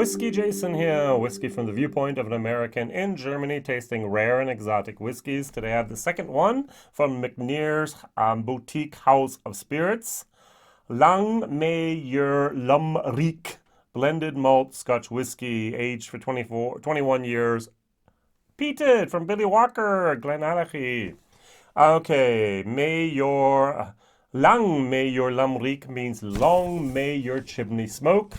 WhiskyJason here, whiskey from the viewpoint of an American in Germany, tasting rare and exotic whiskeys. Today I have the second one from McNear's boutique house of spirits. McNear Lum Reek blended malt Scotch whiskey, aged for 21 years. Peated from Billy Walker, Glenallachie. Okay, may your Lum Reek means long may your chimney smoke.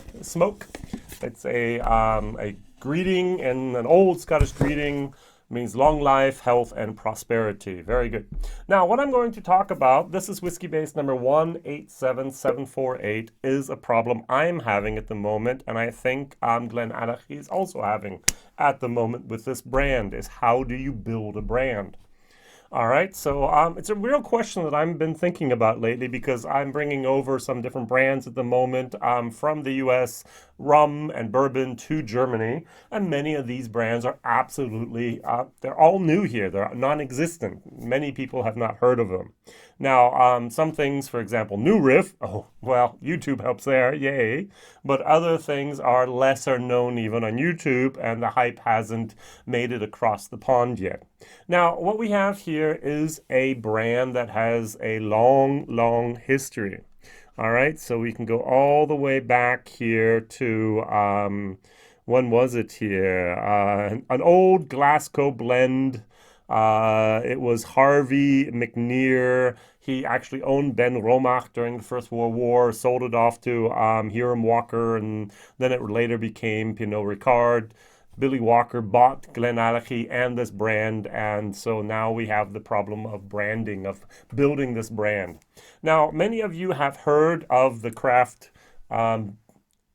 It's a greeting, and an old Scottish greeting means long life, health, and prosperity. Very good. Now, what I'm going to talk about, this is Whiskybase number 187748, is a problem I'm having at the moment, and I think Glenallachie is also having at the moment with this brand, is how do you build a brand? All right, so it's a real question that I've been thinking about lately because I'm bringing over some different brands at the moment from the US, rum and bourbon to Germany, and many of these brands are absolutely, they're all new here. They're non-existent. Many people have not heard of them. Now, some things, for example, New Riff, oh, well, YouTube helps there, yay. But other things are lesser known even on YouTube, and the hype hasn't made it across the pond yet. Now, what we have here is a brand that has a long history. All right, so we can go all the way back here to, when was it here? An old Glasgow blend. It was Harvey McNear. He actually owned Ben Romach during the First World War, sold it off to Hiram Walker, and then it later became Pinot Ricard. Billy Walker bought Glenallachie and this brand, and so now we have the problem of branding, of building this brand. Now, many of you have heard of the craft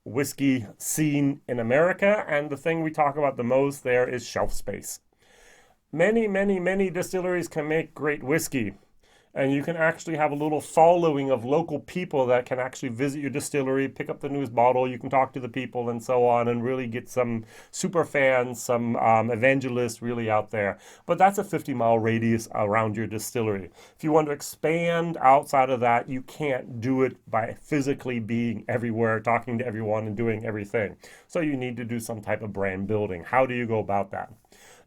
whiskey scene in America, and the thing we talk about the most there is shelf space. Many distilleries can make great whiskey, and you can actually have a little following of local people that can actually visit your distillery, pick up the newest bottle, you can talk to the people and so on, and really get some super fans, some evangelists really out there. But that's a 50-mile radius around your distillery. If you want to expand outside of that, you can't do it by physically being everywhere, talking to everyone and doing everything. So you need to do some type of brand building. How do you go about that?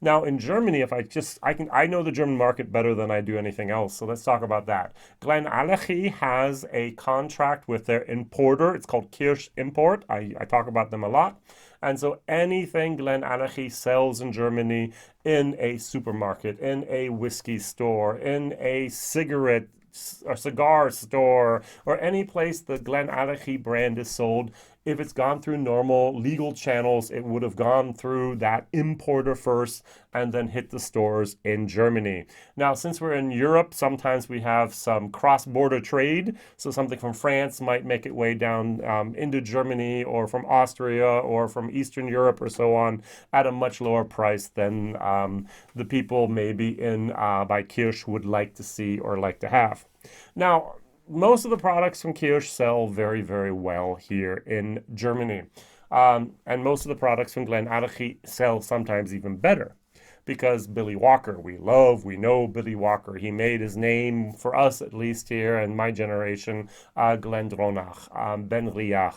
Now, in Germany, I know the German market better than I do anything else, so let's talk about that. Glenallachie has a contract with their importer. It's called Kirsch Import. I talk about them a lot. And so anything Glenallachie sells in Germany in a supermarket, in a whiskey store, in a cigar store, or any place the Glenallachie brand is sold, if it's gone through normal legal channels, it would have gone through that importer first and then hit the stores in Germany. Now, since we're in Europe, sometimes we have some cross-border trade. So something from France might make its way down into Germany, or from Austria, or from Eastern Europe, or so on, at a much lower price than the people maybe in by Kirsch would like to see or like to have. Now, most of the products from Kirsch sell very well here in Germany. And most of the products from Glenallachie sell sometimes even better. Because Billy Walker, we know Billy Walker. He made his name, for us at least here in my generation, Glendronach, Ben Riach,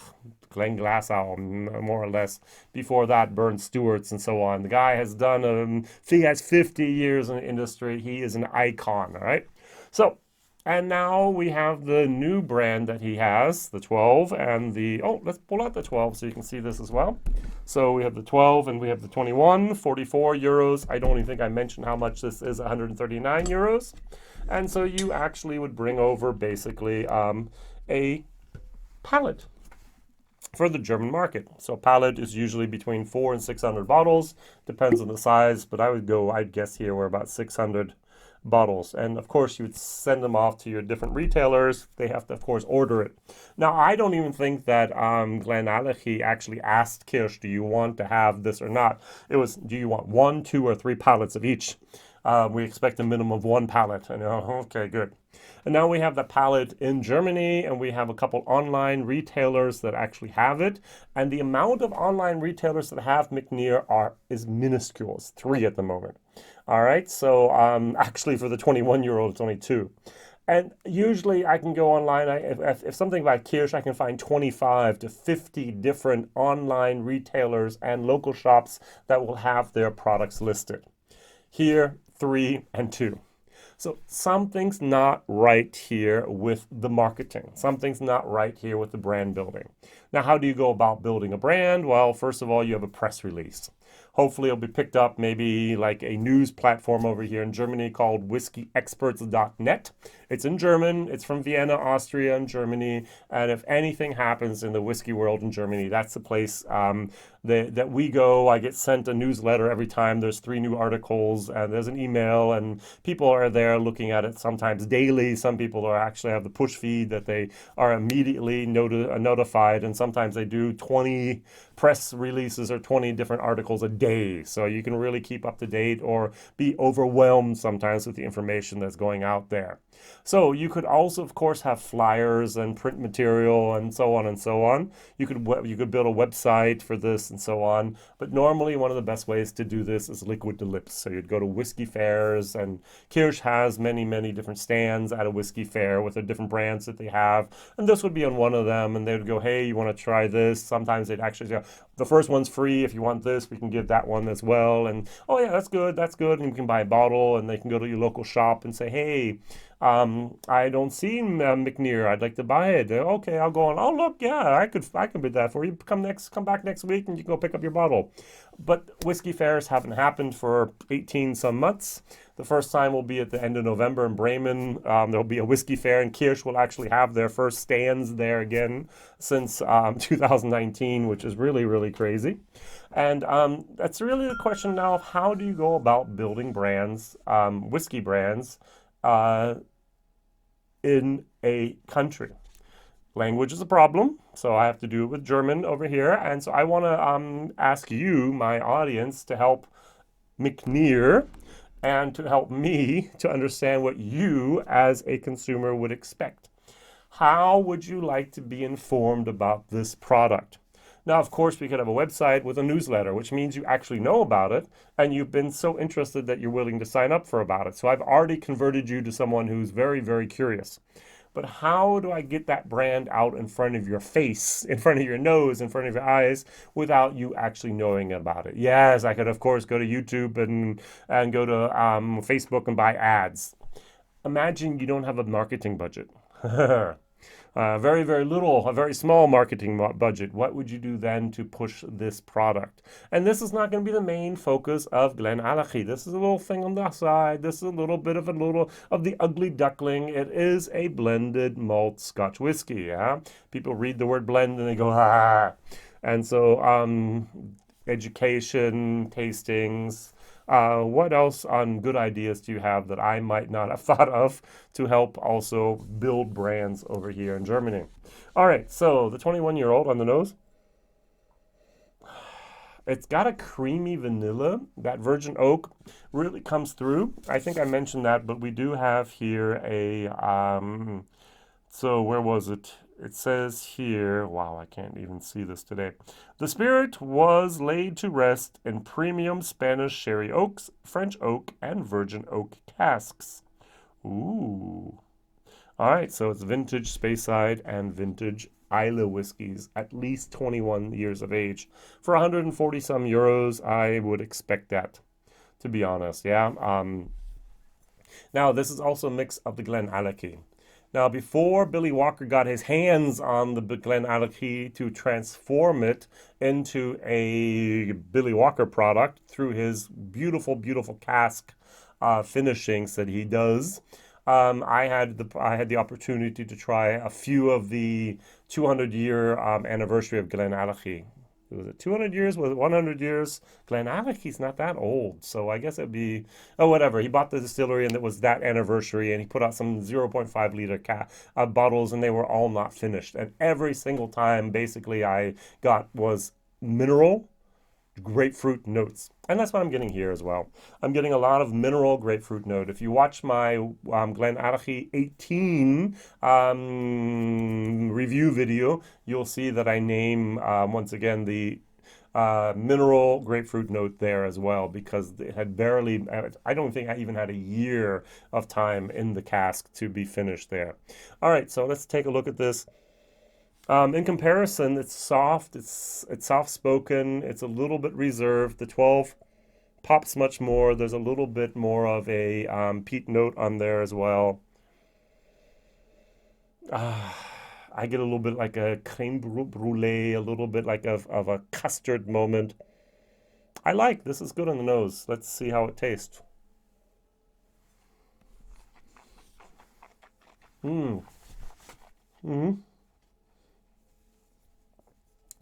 Glen Glasgow, more or less. Before that, Burn Stewart's and so on. The guy has done, he has 50 years in the industry. He is an icon, all right? So, and now we have the new brand that he has, the 12 and the, let's pull out the 12 so you can see this as well. So we have the 12 and we have the 21, 44 euros. I don't even think I mentioned how much this is, 139 euros. And so you actually would bring over basically a pallet for the German market. So a pallet is usually between 400 and 600 bottles, depends on the size, but I'd guess here we're about 600 bottles. And of course you would send them off to your different retailers. They have to of course order it. Now, I don't even think that Glenallachie actually asked Kirsch, do you want to have this or not? It was, do you want 1, 2, or 3 pallets of each? We expect a minimum of 1 pallet. And okay, good. And now we have the pallet in Germany, and we have a couple online retailers that actually have it. And the amount of online retailers that have McNear is minuscule. It's 3 at the moment. All right, so actually for the 21-year-old, it's only 2. And usually I can go online. If something about Kirsch, I can find 25 to 50 different online retailers and local shops that will have their products listed. Here, 3 and 2. So something's not right here with the marketing. Something's not right here with the brand building. Now, how do you go about building a brand? Well, first of all, you have a press release. Hopefully it'll be picked up maybe like a news platform over here in Germany called whiskyexperts.net. It's in German. It's from Vienna, Austria, and Germany. And if anything happens in the whiskey world in Germany, that's the place that we go. I get sent a newsletter every time there's 3 new articles, and there's an email, and people are there looking at it sometimes daily. Some people are actually have the push feed that they are immediately notified, and sometimes they do 20 press releases or 20 different articles a day. So you can really keep up to date or be overwhelmed sometimes with the information that's going out there. So you could also, of course, have flyers and print material and so on and so on. You could build a website for this and so on. But normally one of the best ways to do this is liquid to lips. So you'd go to whiskey fairs, and Kirsch has many, many different stands at a whiskey fair with the different brands that they have. And this would be on one of them, and they would go, hey, you want to try this? Sometimes they'd actually say, the first one's free. If you want this, we can give that one as well. And, oh yeah, that's good. And you can buy a bottle, and they can go to your local shop and say, hey, I don't see McNear. I'd like to buy it. Okay, I'll go on. Oh, look, yeah, I can bid that for you. Come back next week, and you can go pick up your bottle. But whiskey fairs haven't happened for 18 some months. The first time will be at the end of November in Bremen. There'll be a whiskey fair, and Kirsch will actually have their first stands there again since 2019, which is really, really crazy. And that's really the question now of how do you go about building brands, whiskey brands, in a country. Language is a problem, so I have to do it with German over here. And so I want to ask you, my audience, to help McNear and to help me to understand what you as a consumer would expect. How would you like to be informed about this product? Now, of course, we could have a website with a newsletter, which means you actually know about it, and you've been so interested that you're willing to sign up for about it. So I've already converted you to someone who's very, very curious. But how do I get that brand out in front of your face, in front of your nose, in front of your eyes, without you actually knowing about it? Yes, I could, of course, go to YouTube and go to Facebook and buy ads. Imagine you don't have a marketing budget. Very, very little, a very small marketing budget. What would you do then to push this product? And this is not going to be the main focus of Glenallachie. This is a little thing on the side. This is a little bit of the ugly duckling. It is a blended malt Scotch whiskey. Yeah, people read the word blend and they go ah. And so education, tastings. What else on good ideas do you have that I might not have thought of to help also build brands over here in Germany? All right, so the 21-year-old on the nose. It's got a creamy vanilla. That virgin oak really comes through. I think I mentioned that, but we do have here a, so where was it? It says here, wow, I can't even see this today. The spirit was laid to rest in premium Spanish sherry oaks, French oak, and virgin oak casks. Ooh. All right, so it's vintage Speyside and vintage Islay whiskeys, at least 21 years of age. For 140 some euros, I would expect that, to be honest, yeah. Now, this is also a mix of the Glenallachie. Now, before Billy Walker got his hands on the Glenallachie to transform it into a Billy Walker product through his beautiful, beautiful cask finishings that he does, I had the opportunity to try a few of the 200-year anniversary of Glenallachie. Was it 200 years? Was it 100 years? Glenallachie's not that old, so I guess it'd be, oh, whatever. He bought the distillery, and it was that anniversary, and he put out some 0.5 liter bottles, and they were all not finished. And every single time, basically, I got was mineral grapefruit notes. And that's what I'm getting here as well. I'm getting a lot of mineral grapefruit note. If you watch my Glenallachie 18 review video, you'll see that I name, once again, the mineral grapefruit note there as well, because it had barely, I don't think I even had a year of time in the cask to be finished there. All right, so let's take a look at this. In comparison, it's soft, it's soft-spoken, it's a little bit reserved. The 12 pops much more. There's a little bit more of a peat note on there as well. I get a little bit like a creme brulee, a little bit like of a custard moment. This is good on the nose. Let's see how it tastes.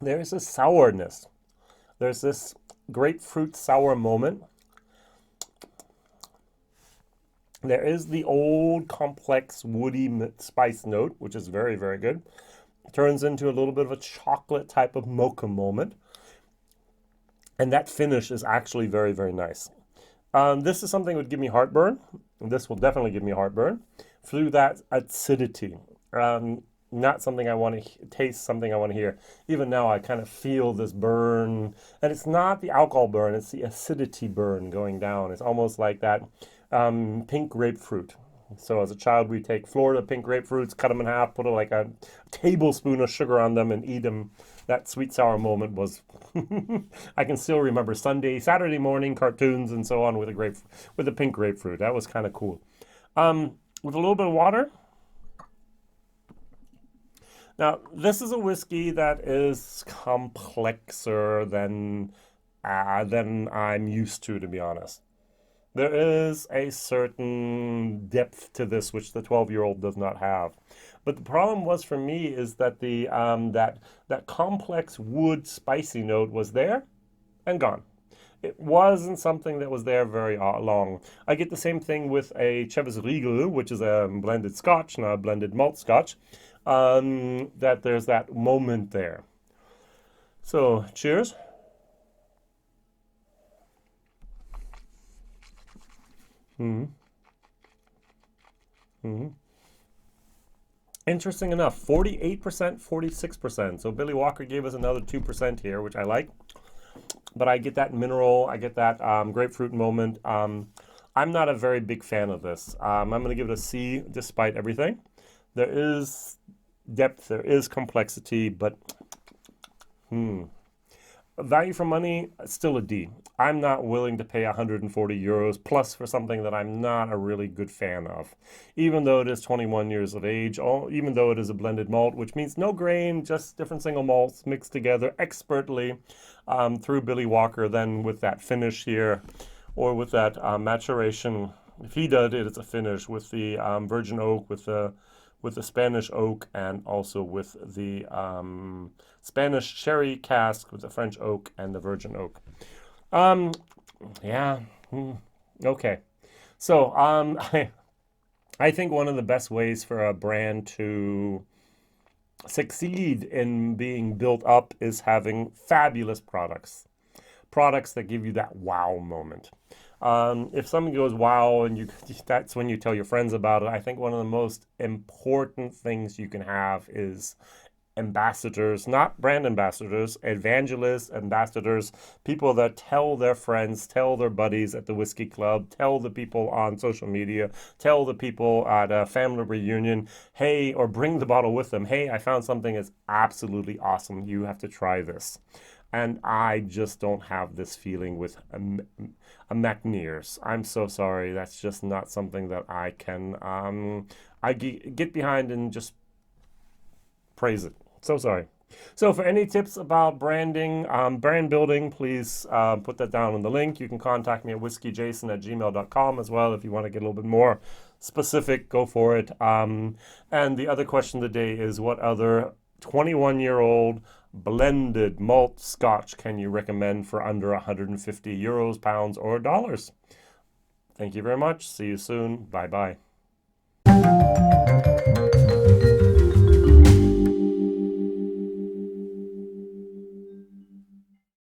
There's a sourness. There's this grapefruit sour moment. There is the old complex woody spice note, which is very, very good. Turns into a little bit of a chocolate type of mocha moment. And that finish is actually very, very nice. This is something that would give me heartburn. This will definitely give me heartburn through that acidity. Not something I want to taste, something I want to hear. Even now, I kind of feel this burn. And it's not the alcohol burn, it's the acidity burn going down. It's almost like that pink grapefruit. So as a child, we take Florida pink grapefruits, cut them in half, put like a tablespoon of sugar on them and eat them. That sweet sour moment was, I can still remember Saturday morning cartoons and so on with a pink grapefruit. That was kind of cool. With a little bit of water. Now, this is a whiskey that is complexer than I'm used to be honest. There is a certain depth to this which the 12-year-old does not have. But the problem was for me is that the that complex wood spicy note was there and gone. It wasn't something that was there very long. I get the same thing with a Chivas Regal, which is a blended Scotch, not a blended malt Scotch, that there's that moment there. So, cheers. Interesting enough, 48%, 46%. So Billy Walker gave us another 2% here, which I like. But I get that mineral, I get that grapefruit moment. I'm not a very big fan of this. I'm going to give it a C despite everything. There is depth, there is complexity, but value for money, still a D. I'm not willing to pay 140 euros plus for something that I'm not a really good fan of. Even though it is 21 years of age, even though it is a blended malt, which means no grain, just different single malts mixed together expertly through Billy Walker, then with that finish here, or with that maturation. If he did it, it's a finish with the virgin oak, with the Spanish oak, and also with the Spanish sherry cask with the French oak and the virgin oak. Yeah, okay. So I think one of the best ways for a brand to succeed in being built up is having fabulous products that give you that wow moment. If something goes wow and that's when you tell your friends about it. I think one of the most important things you can have is ambassadors, not brand ambassadors, evangelists, ambassadors, people that tell their friends, tell their buddies at the whiskey club, tell the people on social media, tell the people at a family reunion, hey, or bring the bottle with them. Hey, I found something that's absolutely awesome. You have to try this. And I just don't have this feeling with a MacNair's. I'm so sorry. That's just not something that I can get behind and just praise it. So sorry. So for any tips about branding, brand building, please put that down in the link. You can contact me at WhiskyJason@gmail.com as well if you want to get a little bit more specific. Go for it. And the other question of the day is, what other 21-year-old blended malt Scotch can you recommend for under 150 euros, pounds, or dollars? Thank you very much. See you soon. Bye-bye.